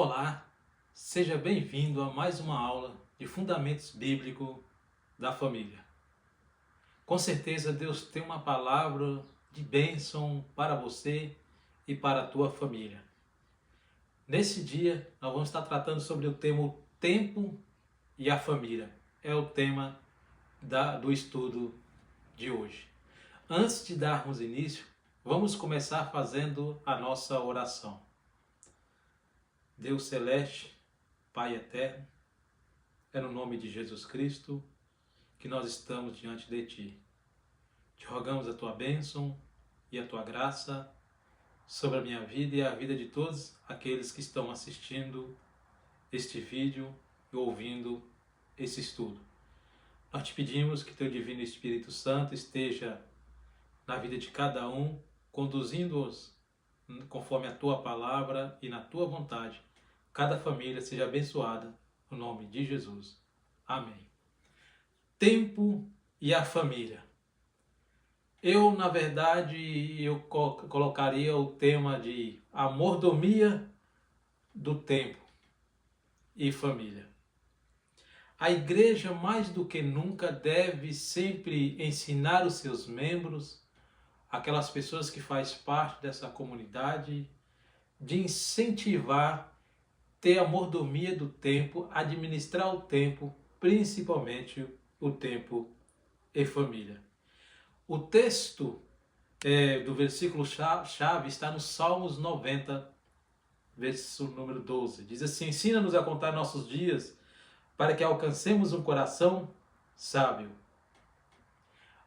Olá, seja bem-vindo a mais uma aula de Fundamentos Bíblicos da Família. Com certeza Deus tem uma palavra de bênção para você e para a tua família. Nesse dia, nós vamos estar tratando sobre o tema o tempo e a família. É o tema do estudo de hoje. Antes de darmos início, vamos começar fazendo a nossa oração. Deus Celeste, Pai Eterno, é no nome de Jesus Cristo que nós estamos diante de Ti. Te rogamos a Tua bênção e a Tua graça sobre a minha vida e a vida de todos aqueles que estão assistindo este vídeo e ouvindo esse estudo. Nós te pedimos que Teu Divino Espírito Santo esteja na vida de cada um, conduzindo-os conforme a Tua palavra e na Tua vontade. Cada família seja abençoada, no nome de Jesus. Amém. Tempo e a família. Na verdade, eu colocaria o tema de a mordomia do tempo e família. A igreja, mais do que nunca, deve sempre ensinar os seus membros, aquelas pessoas que fazem parte dessa comunidade, de incentivar ter a mordomia do tempo, administrar o tempo, principalmente o tempo e família. O texto do versículo chave está no Salmos 90, versículo número 12. Diz assim: ensina-nos a contar nossos dias, para que alcancemos um coração sábio.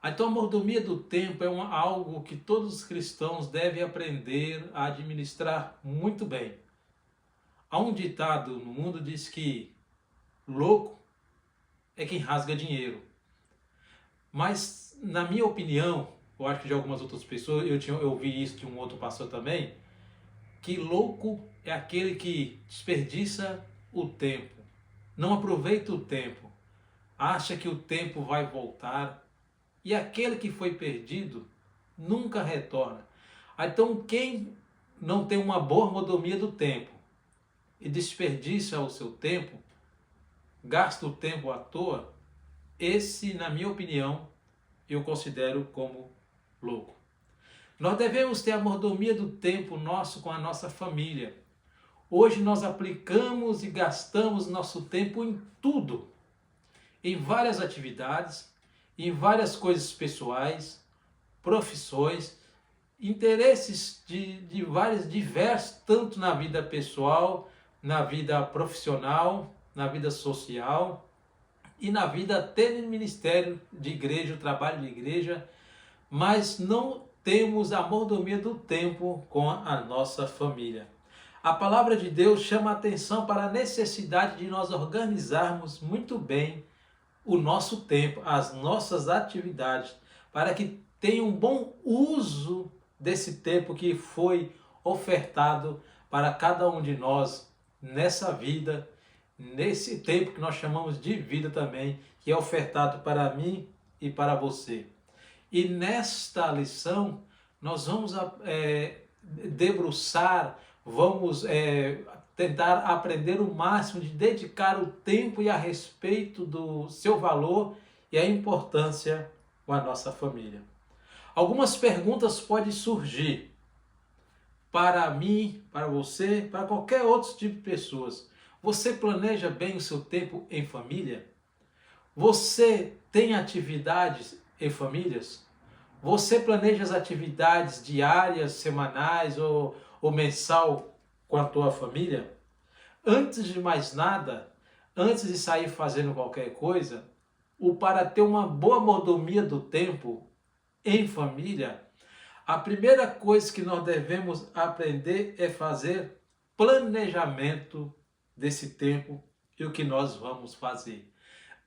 Então a mordomia do tempo é algo que todos os cristãos devem aprender a administrar muito bem. Há um ditado no mundo que diz que louco é quem rasga dinheiro. Mas, na minha opinião, eu acho que de algumas outras pessoas, eu ouvi isso de um outro pastor também, que louco é aquele que desperdiça o tempo, não aproveita o tempo, acha que o tempo vai voltar, e aquele que foi perdido nunca retorna. Então, quem não tem uma boa mordomia do tempo, e desperdiça o seu tempo, gasta o tempo à toa, esse, na minha opinião, eu considero como louco. Nós devemos ter a mordomia do tempo nosso com a nossa família. Hoje nós aplicamos e gastamos nosso tempo em tudo, em várias atividades, em várias coisas pessoais, profissões, interesses de vários diversos, tanto na vida pessoal, na vida profissional, na vida social e na vida até no ministério de igreja, o trabalho de igreja, mas não temos a mordomia do tempo com a nossa família. A palavra de Deus chama a atenção para a necessidade de nós organizarmos muito bem o nosso tempo, as nossas atividades, para que tenha um bom uso desse tempo que foi ofertado para cada um de nós nessa vida, nesse tempo que nós chamamos de vida também, que é ofertado para mim e para você. E nesta lição nós vamos debruçar, vamos tentar aprender o máximo de dedicar o tempo e a respeito do seu valor e a importância com a nossa família. Algumas perguntas podem surgir para mim, para você, para qualquer outro tipo de pessoas. Você planeja bem o seu tempo em família? Você tem atividades em famílias? Você planeja as atividades diárias, semanais ou mensal com a tua família? Antes de mais nada, antes de sair fazendo qualquer coisa, para ter uma boa mordomia do tempo em família, a primeira coisa que nós devemos aprender é fazer planejamento desse tempo e o que nós vamos fazer.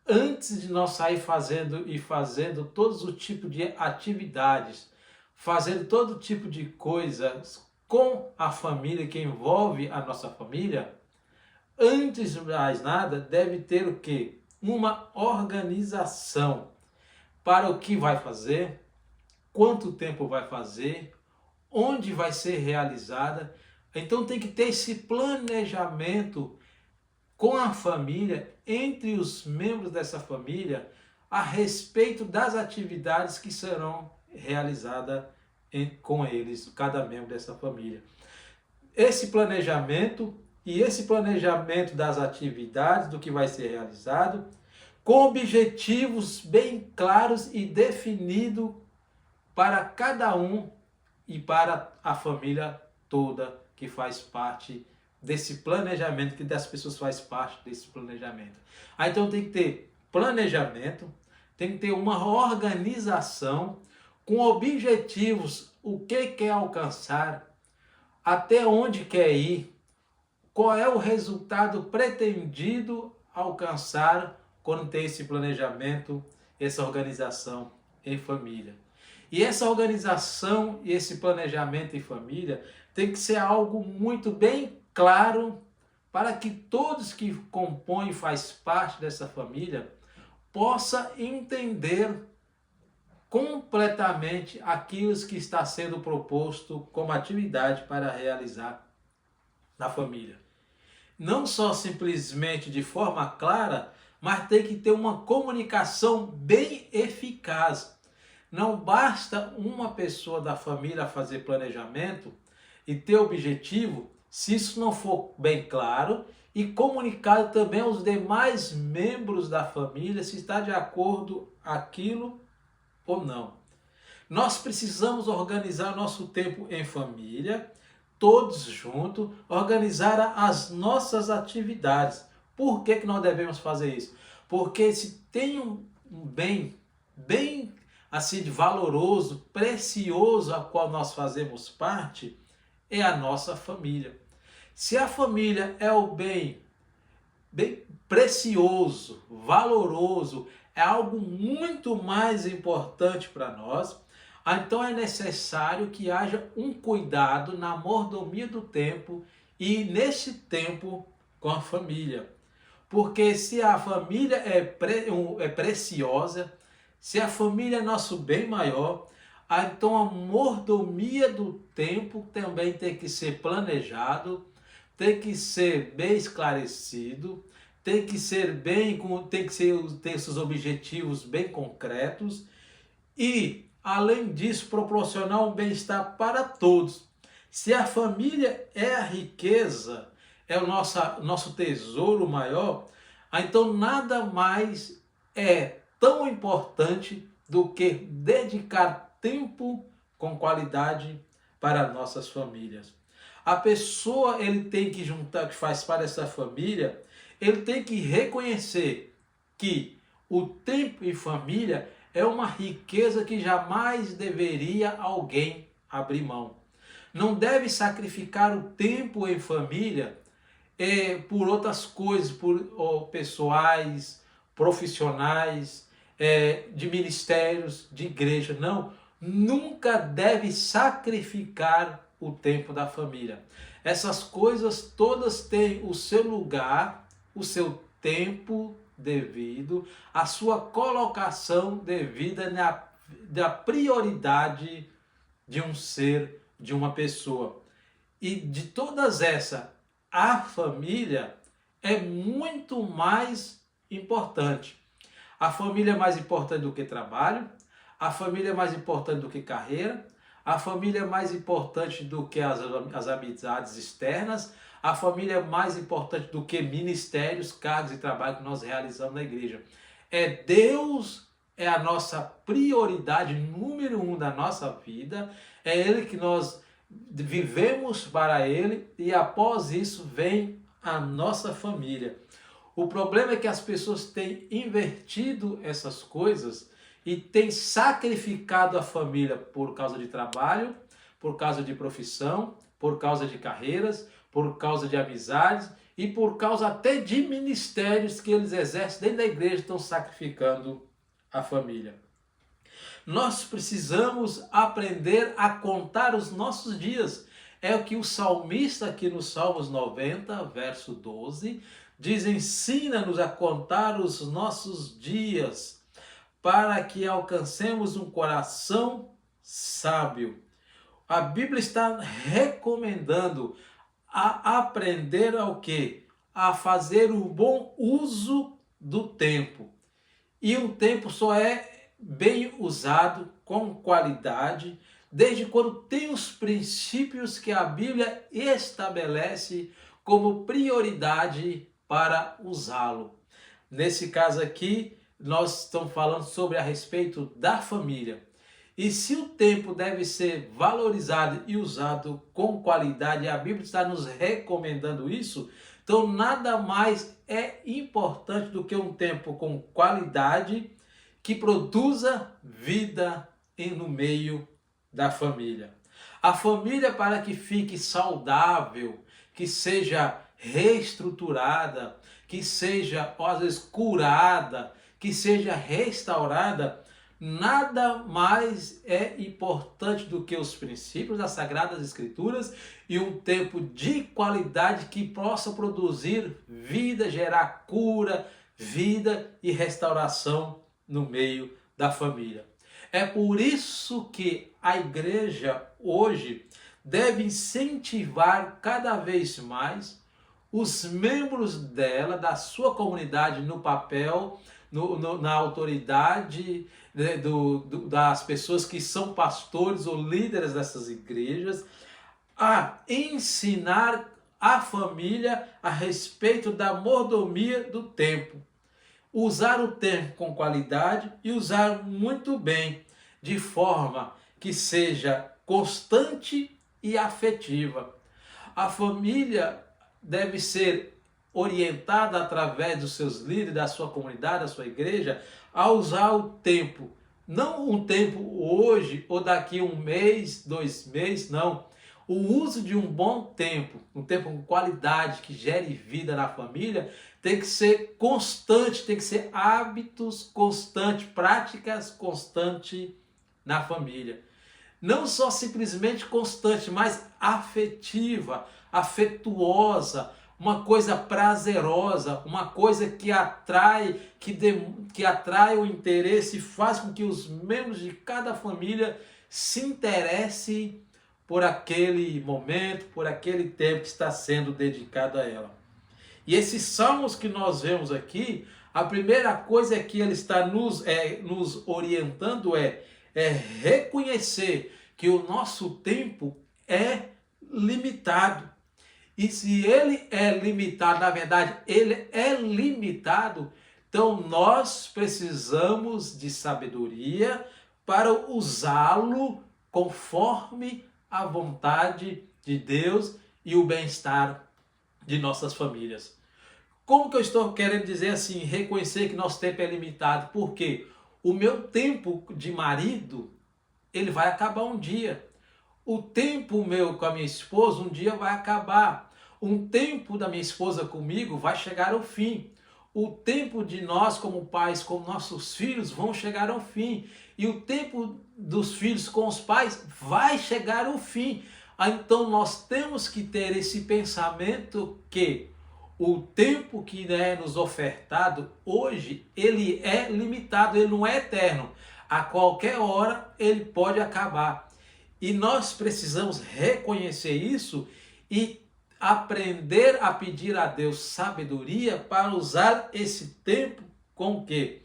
Antes de nós sair fazendo todos os tipos de atividades, fazendo todo tipo de coisas com a família, que envolve a nossa família, antes de mais nada, deve ter o quê? Uma organização para o que vai fazer, quanto tempo vai fazer, onde vai ser realizada, Então tem que ter esse planejamento com a família, entre os membros dessa família, a respeito das atividades que serão realizadas com eles, cada membro dessa família. Esse planejamento das atividades, do que vai ser realizado, com objetivos bem claros e definidos para cada um e para a família toda que faz parte desse planejamento, que das pessoas faz parte desse planejamento. Aí então tem que ter planejamento, tem que ter uma organização com objetivos, o que quer alcançar, até onde quer ir, qual é o resultado pretendido alcançar quando tem esse planejamento, essa organização em família. E essa organização e esse planejamento em família tem que ser algo muito bem claro para que todos que compõem e fazem parte dessa família possa entender completamente aquilo que está sendo proposto como atividade para realizar na família. Não só simplesmente de forma clara, mas tem que ter uma comunicação bem eficaz. Não basta uma pessoa da família fazer planejamento e ter objetivo, se isso não for bem claro e comunicado também aos demais membros da família se está de acordo aquilo ou não. Nós precisamos organizar nosso tempo em família, todos juntos, organizar as nossas atividades. Por que nós devemos fazer isso? Porque se tem um bem assim valoroso, precioso, a qual nós fazemos parte, é a nossa família. Se a família é o bem precioso, valoroso, é algo muito mais importante para nós, então é necessário que haja um cuidado na mordomia do tempo e nesse tempo com a família. Porque se a família é preciosa, se a família é nosso bem maior, então a mordomia do tempo também tem que ser planejado, tem que ser bem esclarecido, tem que ter seus objetivos bem concretos e, além disso, proporcionar um bem-estar para todos. Se a família é a riqueza, é o nosso tesouro maior, então nada mais é tão importante do que dedicar tempo com qualidade para nossas famílias. A pessoa, ele tem que juntar, que faz parte dessa família, ele tem que reconhecer que o tempo em família é uma riqueza que jamais deveria alguém abrir mão. Não deve sacrificar o tempo em família por outras coisas, por pessoais, profissionais, de ministérios, de igreja. Não, nunca deve sacrificar o tempo da família. Essas coisas todas têm o seu lugar, o seu tempo devido, a sua colocação devida na prioridade de um ser, de uma pessoa. E de todas essas, a família é muito mais importante. A família é mais importante do que trabalho, a família é mais importante do que carreira, a família é mais importante do que as amizades externas, a família é mais importante do que ministérios, cargos e trabalho que nós realizamos na igreja. Deus é a nossa prioridade número 1 da nossa vida, é Ele que nós vivemos para Ele e após isso vem a nossa família. O problema é que as pessoas têm invertido essas coisas e têm sacrificado a família por causa de trabalho, por causa de profissão, por causa de carreiras, por causa de amizades e por causa até de ministérios que eles exercem dentro da igreja, estão sacrificando a família. Nós precisamos aprender a contar os nossos dias. É o que o salmista aqui no Salmos 90, verso 12, diz: ensina-nos a contar os nossos dias, para que alcancemos um coração sábio. A Bíblia está recomendando a aprender ao quê? A fazer o bom uso do tempo. E o tempo só é bem usado, com qualidade, desde quando tem os princípios que a Bíblia estabelece como prioridade para usá-lo. Nesse caso aqui, nós estamos falando sobre a respeito da família. E se o tempo deve ser valorizado e usado com qualidade, e a Bíblia está nos recomendando isso, então nada mais é importante do que um tempo com qualidade que produza vida no meio da família. A família, para que fique saudável, que seja reestruturada, que seja, às vezes, curada, que seja restaurada, nada mais é importante do que os princípios das Sagradas Escrituras e um tempo de qualidade que possa produzir vida, gerar cura, vida e restauração no meio da família. É por isso que a igreja hoje deve incentivar cada vez mais os membros dela, da sua comunidade, no papel, na autoridade, né, das pessoas que são pastores ou líderes dessas igrejas, a ensinar a família a respeito da mordomia do tempo. Usar o tempo com qualidade e usar muito bem, de forma que seja constante e afetiva. A família deve ser orientada através dos seus líderes, da sua comunidade, da sua igreja, a usar o tempo. Não um tempo hoje ou daqui um mês, 2 meses, não. O uso de um bom tempo, um tempo com qualidade, que gere vida na família, tem que ser constante, tem que ser hábitos constantes, práticas constantes na família. Não só simplesmente constante, mas afetiva, afetuosa, uma coisa prazerosa, uma coisa que atrai, que atrai o interesse e faz com que os membros de cada família se interessem por aquele momento, por aquele tempo que está sendo dedicado a ela. E esses salmos que nós vemos aqui, a primeira coisa que ele está nos orientando é reconhecer que o nosso tempo é limitado. E se ele é limitado, na verdade, ele é limitado, então nós precisamos de sabedoria para usá-lo conforme a vontade de Deus e o bem-estar de nossas famílias. Como que eu estou querendo dizer assim, reconhecer que nosso tempo é limitado? Porque o meu tempo de marido, ele vai acabar um dia. O tempo meu com a minha esposa um dia vai acabar. Um tempo da minha esposa comigo vai chegar ao fim. O tempo de nós como pais, com nossos filhos, vão chegar ao fim. E o tempo dos filhos com os pais vai chegar ao fim. Então nós temos que ter esse pensamento que o tempo que é nos ofertado hoje, ele é limitado, ele não é eterno. A qualquer hora ele pode acabar. E nós precisamos reconhecer isso e aprender a pedir a Deus sabedoria para usar esse tempo com o quê?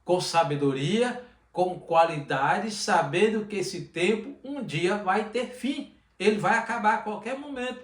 Com sabedoria, com qualidade, sabendo que esse tempo um dia vai ter fim. Ele vai acabar a qualquer momento.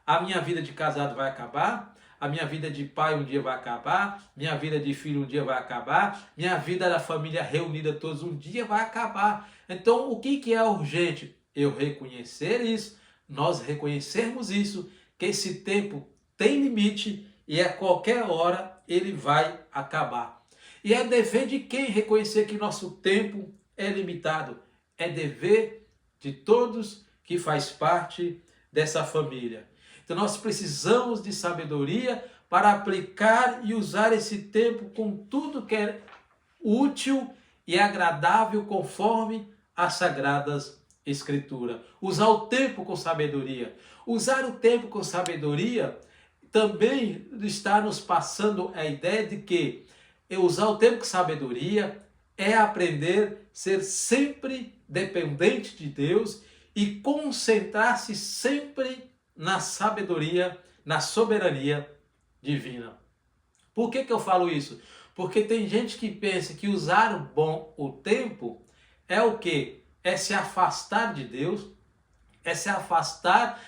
A minha vida de casado vai acabar, a minha vida de pai um dia vai acabar, minha vida de filho um dia vai acabar, minha vida da família reunida todos um dia vai acabar. Então o que é urgente? Eu reconhecer isso, nós reconhecermos isso, que esse tempo tem limite e a qualquer hora ele vai acabar. E é dever de quem reconhecer que nosso tempo é limitado? É dever de todos que faz parte dessa família. Então nós precisamos de sabedoria para aplicar e usar esse tempo com tudo que é útil e agradável conforme as Sagradas Escrituras. Usar o tempo com sabedoria. Usar o tempo com sabedoria também está nos passando a ideia de que usar o tempo com sabedoria é aprender a ser sempre dependente de Deus e concentrar-se sempre na sabedoria, na soberania divina. Por que eu falo isso? Porque tem gente que pensa que usar o tempo é o quê? É se afastar de Deus, é se afastar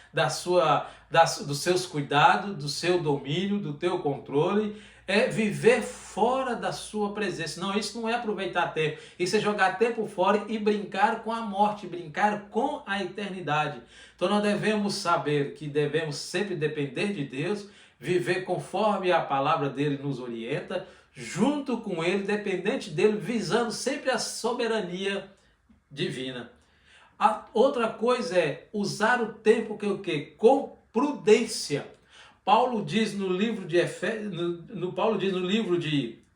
dos seus cuidados, do seu domínio, do teu controle, é viver fora da sua presença. Não, isso não é aproveitar tempo, isso é jogar tempo fora e brincar com a morte, brincar com a eternidade. Então nós devemos saber que devemos sempre depender de Deus, viver conforme a palavra dele nos orienta, junto com ele, dependente dele, visando sempre a soberania divina. A outra coisa é usar o tempo com prudência. Paulo diz no livro de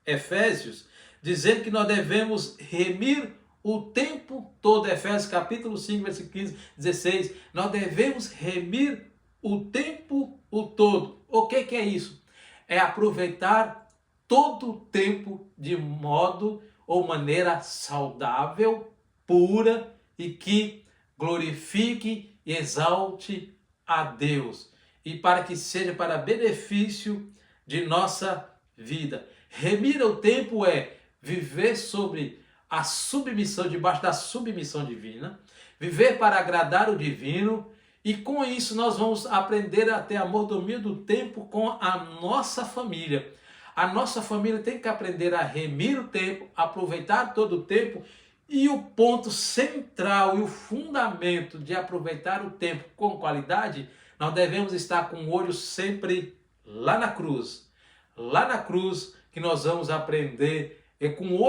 Efésios, dizendo que nós devemos remir o tempo todo. Efésios capítulo 5, versículo 15, 16. Nós devemos remir o tempo todo. O que é isso? É aproveitar todo o tempo de modo ou maneira saudável, pura e que glorifique e exalte a Deus, e para que seja para benefício de nossa vida. Remir o tempo é viver sobre a submissão, debaixo da submissão divina, viver para agradar o divino, e com isso nós vamos aprender a ter a mordomia do tempo com a nossa família. A nossa família tem que aprender a remir o tempo, aproveitar todo o tempo. E o ponto central e o fundamento de aproveitar o tempo com qualidade, nós devemos estar com o olho sempre lá na cruz. Lá na cruz que nós vamos aprender, é com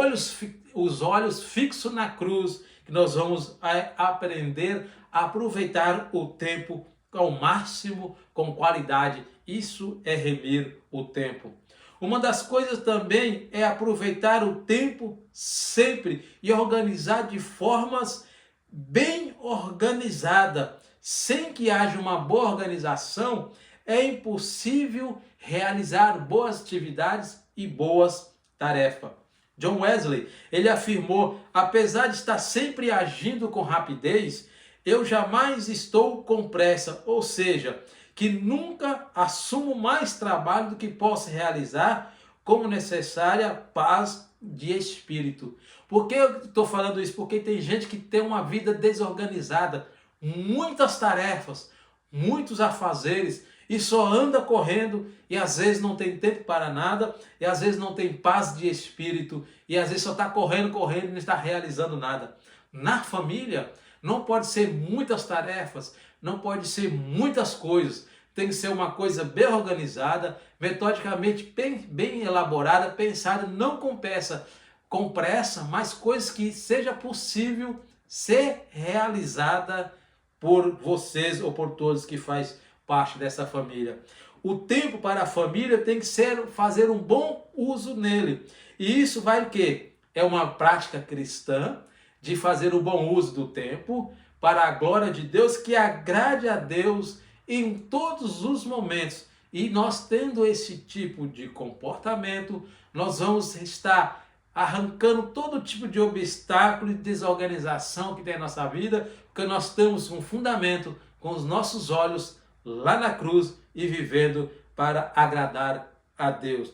os olhos fixos na cruz, que nós vamos aprender a aproveitar o tempo ao máximo, com qualidade. Isso é remir o tempo. Uma das coisas também é aproveitar o tempo sempre e organizar de formas bem organizadas. Sem que haja uma boa organização, é impossível realizar boas atividades e boas tarefas. John Wesley, ele afirmou: apesar de estar sempre agindo com rapidez, eu jamais estou com pressa, ou seja, que nunca assumo mais trabalho do que posso realizar como necessária paz de espírito. Por que eu estou falando isso? Porque tem gente que tem uma vida desorganizada, muitas tarefas, muitos afazeres, e só anda correndo, e às vezes não tem tempo para nada, e às vezes não tem paz de espírito, e às vezes só está correndo e não está realizando nada. Na família, não pode ser muitas tarefas, não pode ser muitas coisas, tem que ser uma coisa bem organizada, metodicamente bem elaborada, pensada, não com pressa, mas coisas que seja possível ser realizada por vocês ou por todos que faz parte dessa família. O tempo para a família tem que fazer um bom uso nele. E isso vai o quê? É uma prática cristã de fazer o bom uso do tempo para a glória de Deus, que agrade a Deus em todos os momentos. E nós tendo esse tipo de comportamento, nós vamos estar arrancando todo tipo de obstáculo e desorganização que tem na nossa vida, porque nós temos um fundamento com os nossos olhos lá na cruz e vivendo para agradar a Deus.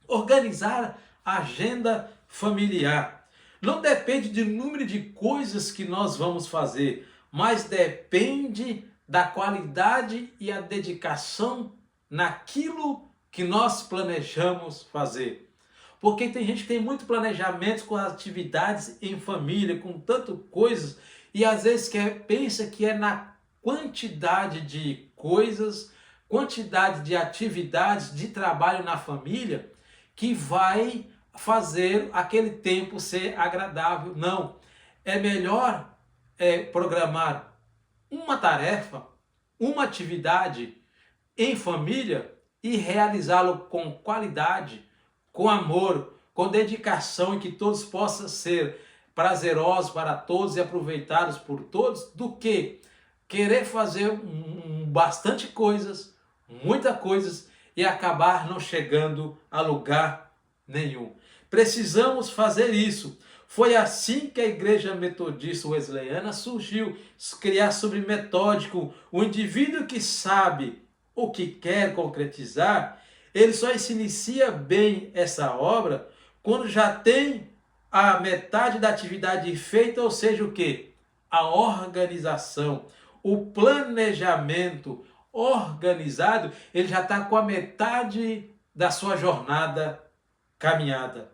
Organizar a agenda familiar não depende do número de coisas que nós vamos fazer, mas depende da qualidade e a dedicação naquilo que nós planejamos fazer. Porque tem gente que tem muito planejamento com atividades em família, com tanto coisas, e às vezes pensa que é na quantidade de coisas, quantidade de atividades, de trabalho na família, que vai fazer aquele tempo ser agradável. Não, é melhor programar uma tarefa, uma atividade em família e realizá-lo com qualidade, com amor, com dedicação, e que todos possam ser prazerosos para todos e aproveitados por todos, do que querer fazer bastante coisas, muitas coisas, e acabar não chegando a lugar nenhum. Precisamos fazer isso, Foi assim que a Igreja Metodista Wesleyana surgiu, criar sobre metódico. O indivíduo que sabe o que quer concretizar, ele só se inicia bem essa obra quando já tem a metade da atividade feita, ou seja, o quê? A organização, o planejamento organizado, ele já está com a metade da sua jornada caminhada.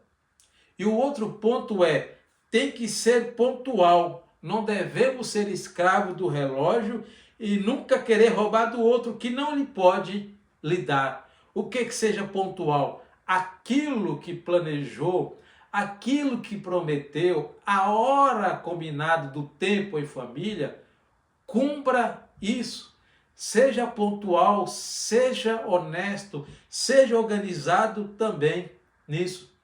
E o outro ponto é, tem que ser pontual. Não devemos ser escravos do relógio e nunca querer roubar do outro que não lhe pode lhe dar. O que seja pontual? Aquilo que planejou, aquilo que prometeu, a hora combinada do tempo em família, cumpra isso. Seja pontual, seja honesto, seja organizado também nisso.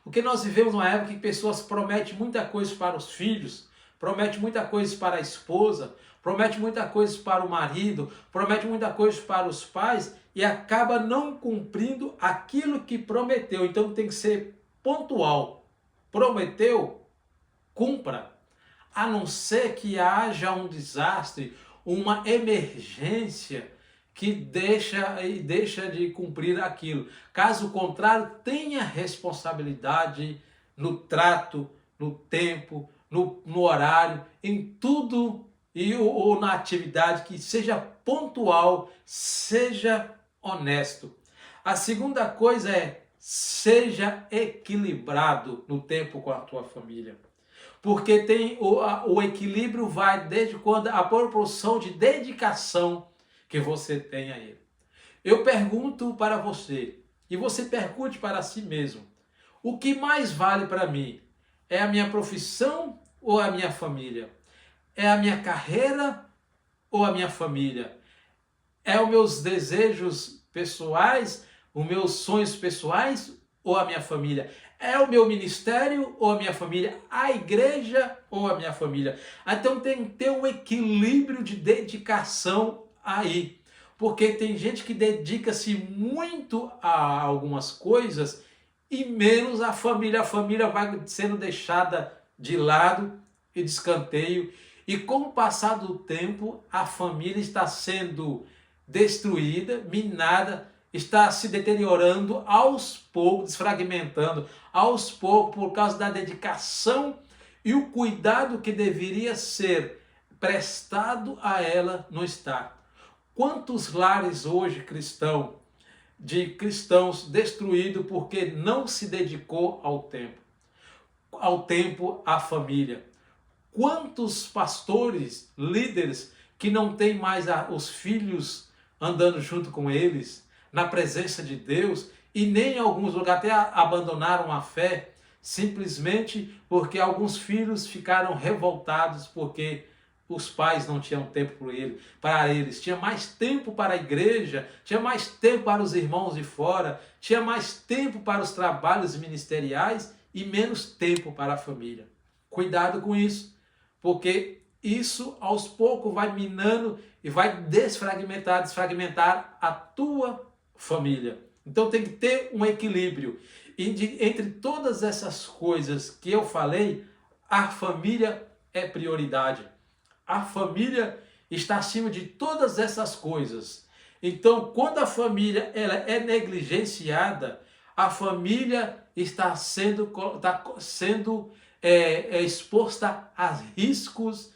Porque nós vivemos uma época que pessoas prometem muita coisa para os filhos, prometem muita coisa para a esposa, prometem muita coisa para o marido, prometem muita coisa para os pais e acaba não cumprindo aquilo que prometeu. Então tem que ser pontual. Prometeu, cumpra. A não ser que haja um desastre, uma emergência que deixa de cumprir aquilo. Caso contrário, tenha responsabilidade no trato, no tempo, no horário, em tudo ou na atividade, que seja pontual, seja honesto. A segunda coisa é, seja equilibrado no tempo com a tua família. Porque tem o equilíbrio vai desde quando a proporção de dedicação que você tem a ele. Eu pergunto para você, e você pergunte para si mesmo, o que mais vale para mim? É a minha profissão ou a minha família? É a minha carreira ou a minha família? É os meus desejos pessoais, os meus sonhos pessoais ou a minha família? É o meu ministério ou a minha família? A igreja ou a minha família? Então tem que ter um equilíbrio de dedicação aí. Porque tem gente que dedica-se muito a algumas coisas e menos à família. A família vai sendo deixada de lado e de escanteio. E com o passar do tempo, a família está sendo destruída, minada, está se deteriorando aos poucos, desfragmentando aos poucos por causa da dedicação e o cuidado que deveria ser prestado a ela não está. Quantos lares hoje de cristãos destruídos porque não se dedicou ao tempo, à família. Quantos pastores, líderes que não têm mais os filhos andando junto com eles, na presença de Deus, e nem em alguns lugares até abandonaram a fé, simplesmente porque alguns filhos ficaram revoltados porque os pais não tinham tempo para eles, tinha mais tempo para a igreja, tinha mais tempo para os irmãos de fora, tinha mais tempo para os trabalhos ministeriais e menos tempo para a família. Cuidado com isso, porque isso aos poucos vai minando e vai desfragmentar a tua família. Então tem que ter um equilíbrio. E entre todas essas coisas que eu falei, a família é prioridade. A família está acima de todas essas coisas. Então, quando a família ela é negligenciada, a família está sendo exposta a riscos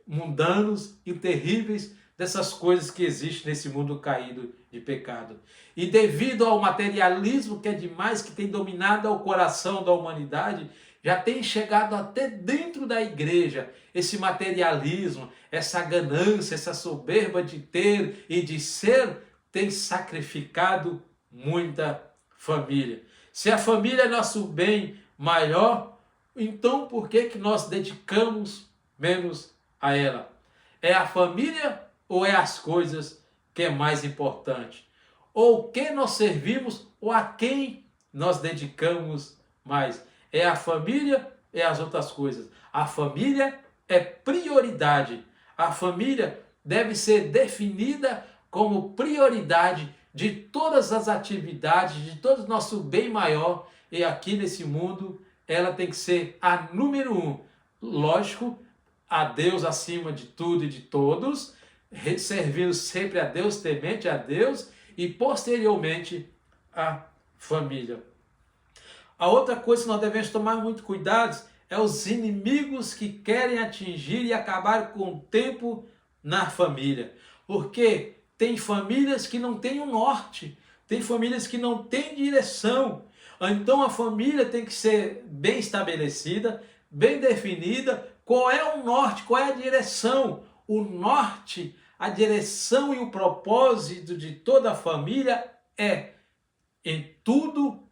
mundanos e terríveis dessas coisas que existem nesse mundo caído de pecado. E devido ao materialismo que é demais, que tem dominado o coração da humanidade, já tem chegado até dentro da igreja esse materialismo, essa ganância, essa soberba de ter e de ser, tem sacrificado muita família. Se a família é nosso bem maior, então por que nós dedicamos menos a ela? É a família ou é as coisas que é mais importante? Ou que nós servimos ou a quem nós dedicamos mais? É a família, é as outras coisas. A família é prioridade. A família deve ser definida como prioridade de todas as atividades, de todo o nosso bem maior e aqui nesse mundo ela tem que ser a número um. Lógico, a Deus acima de tudo e de todos, servindo sempre a Deus, temente a Deus, e posteriormente a família. A outra coisa que nós devemos tomar muito cuidado é os inimigos que querem atingir e acabar com o tempo na família. Porque tem famílias que não têm um norte, tem famílias que não têm direção. Então a família tem que ser bem estabelecida, bem definida. Qual é o norte, qual é a direção? O norte, a direção e o propósito de toda a família é, em tudo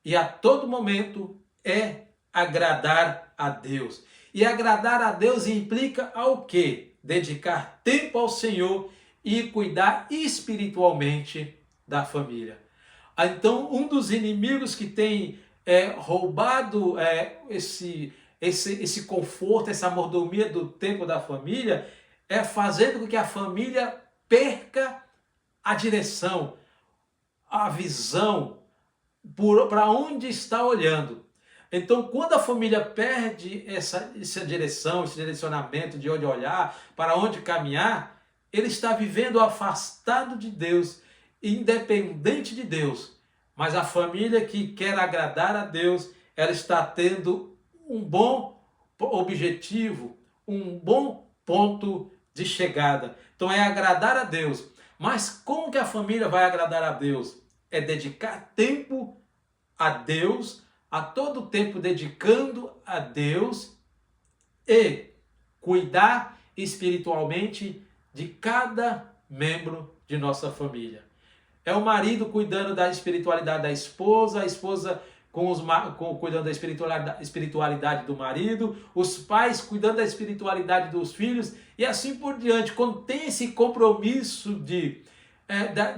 e a todo momento, é agradar a Deus. E agradar a Deus implica ao quê? Dedicar tempo ao Senhor e cuidar espiritualmente da família. Então, um dos inimigos que tem roubado esse conforto, essa mordomia do tempo da família, é fazendo com que a família perca a direção, a visão, para onde está olhando. Então, quando a família perde essa direção, esse direcionamento de onde olhar, para onde caminhar, ele está vivendo afastado de Deus, independente de Deus. Mas a família que quer agradar a Deus, ela está tendo um bom objetivo, um bom ponto de chegada. Então é agradar a Deus. Mas como que a família vai agradar a Deus? É dedicar tempo a Deus, a todo tempo dedicando a Deus e cuidar espiritualmente de cada membro de nossa família. É o marido cuidando da espiritualidade da esposa, a esposa cuidando da espiritualidade do marido, os pais cuidando da espiritualidade dos filhos e assim por diante. Quando tem esse compromisso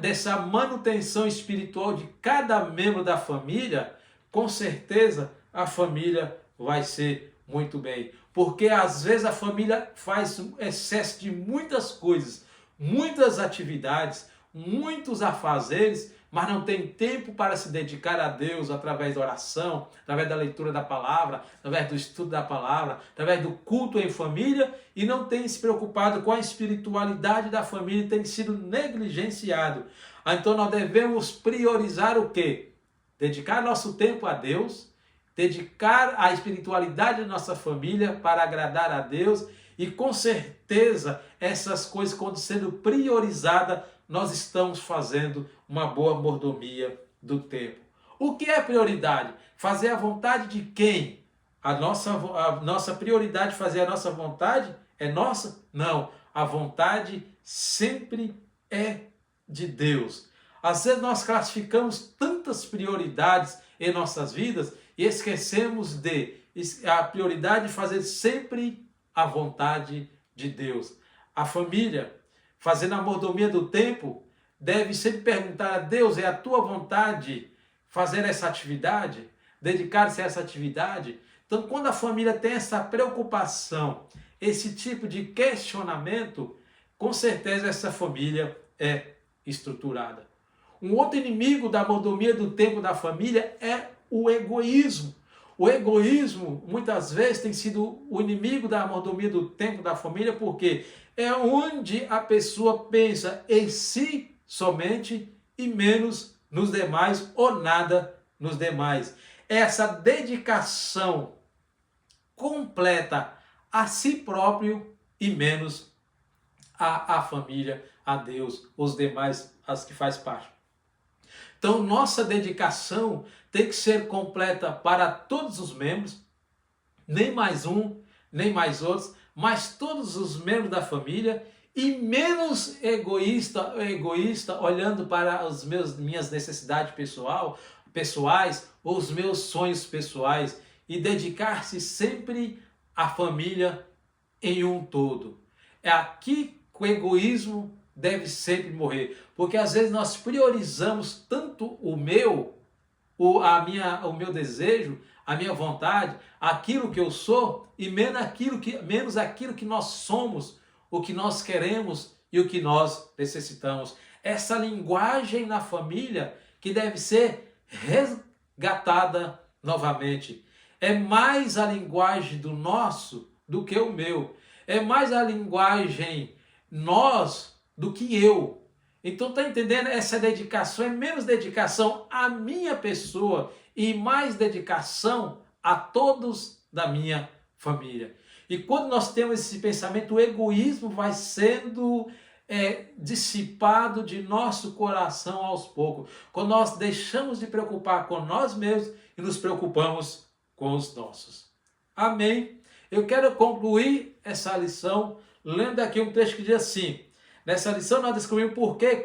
dessa manutenção espiritual de cada membro da família, com certeza a família vai ser muito bem. Porque às vezes a família faz um excesso de muitas coisas, muitas atividades, muitos afazeres, mas não tem tempo para se dedicar a Deus através da oração, através da leitura da palavra, através do estudo da palavra, através do culto em família, e não tem se preocupado com a espiritualidade da família, tem sido negligenciado. Então nós devemos priorizar o quê? Dedicar nosso tempo a Deus, dedicar a espiritualidade da nossa família para agradar a Deus, e com certeza essas coisas, quando sendo priorizadas, nós estamos fazendo uma boa mordomia do tempo. O que é prioridade? Fazer a vontade de quem? A nossa prioridade, fazer a nossa vontade, é nossa? Não. A vontade sempre é de Deus. Às vezes nós classificamos tantas prioridades em nossas vidas e esquecemos a prioridade de fazer sempre a vontade de Deus. A família, fazendo a mordomia do tempo, deve sempre perguntar a Deus: é a tua vontade fazer essa atividade? Dedicar-se a essa atividade? Então, quando a família tem essa preocupação, esse tipo de questionamento, com certeza essa família é estruturada. Um outro inimigo da mordomia do tempo da família é o egoísmo. O egoísmo, muitas vezes, tem sido o inimigo da mordomia do tempo da família, porque é onde a pessoa pensa em si somente e menos nos demais, ou nada nos demais. Essa dedicação completa a si próprio e menos à família, a Deus, os demais, as que faz parte. Então, nossa dedicação tem que ser completa para todos os membros, nem mais um, nem mais outros, mas todos os membros da família, e menos egoísta olhando para minhas necessidades pessoais, ou os meus sonhos pessoais, e dedicar-se sempre à família em um todo. É aqui que o egoísmo deve sempre morrer, porque às vezes nós priorizamos tanto o meu desejo, a minha vontade, aquilo que eu sou, e menos aquilo que nós somos, o que nós queremos e o que nós necessitamos. Essa linguagem na família que deve ser resgatada novamente. É mais a linguagem do nosso do que o meu. É mais a linguagem nós do que eu. Então tá entendendo? Essa dedicação é menos dedicação à minha pessoa e mais dedicação a todos da minha família. E quando nós temos esse pensamento, o egoísmo vai sendo dissipado de nosso coração aos poucos. Quando nós deixamos de preocupar com nós mesmos e nos preocupamos com os nossos. Amém? Eu quero concluir essa lição lendo aqui um texto que diz assim: nessa lição nós descobrimos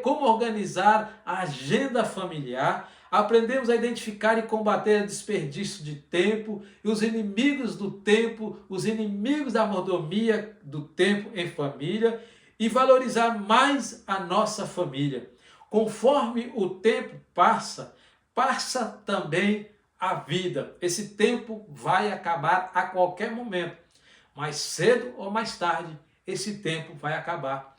como organizar a agenda familiar, aprendemos a identificar e combater o desperdício de tempo e os inimigos do tempo, os inimigos da mordomia do tempo em família e valorizar mais a nossa família. Conforme o tempo passa, passa também a vida. Esse tempo vai acabar a qualquer momento. Mais cedo ou mais tarde, esse tempo vai acabar.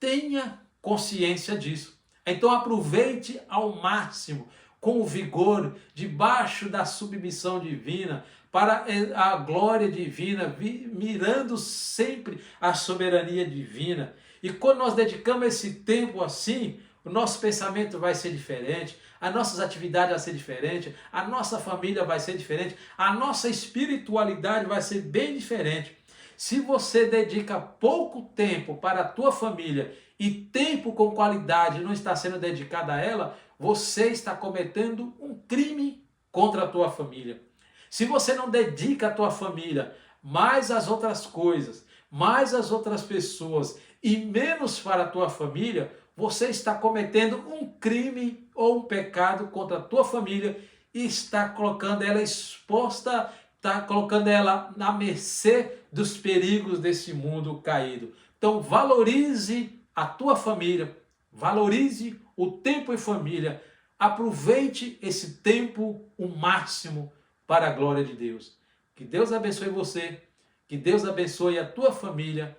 Tenha consciência disso. Então aproveite ao máximo, com o vigor, debaixo da submissão divina, para a glória divina, mirando sempre a soberania divina. E quando nós dedicamos esse tempo assim, o nosso pensamento vai ser diferente, as nossas atividades vão ser diferentes, a nossa família vai ser diferente, a nossa espiritualidade vai ser bem diferente. Se você dedica pouco tempo para a tua família e tempo com qualidade não está sendo dedicado a ela, você está cometendo um crime contra a tua família. Se você não dedica a tua família mais às outras coisas, mais às outras pessoas e menos para a tua família, você está cometendo um crime ou um pecado contra a tua família e está colocando ela exposta, está colocando ela na mercê dos perigos desse mundo caído. Então valorize a tua família, valorize o tempo em família, aproveite esse tempo o máximo para a glória de Deus. Que Deus abençoe você, que Deus abençoe a tua família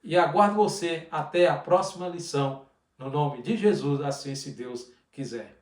e aguardo você até a próxima lição, no nome de Jesus, assim se Deus quiser.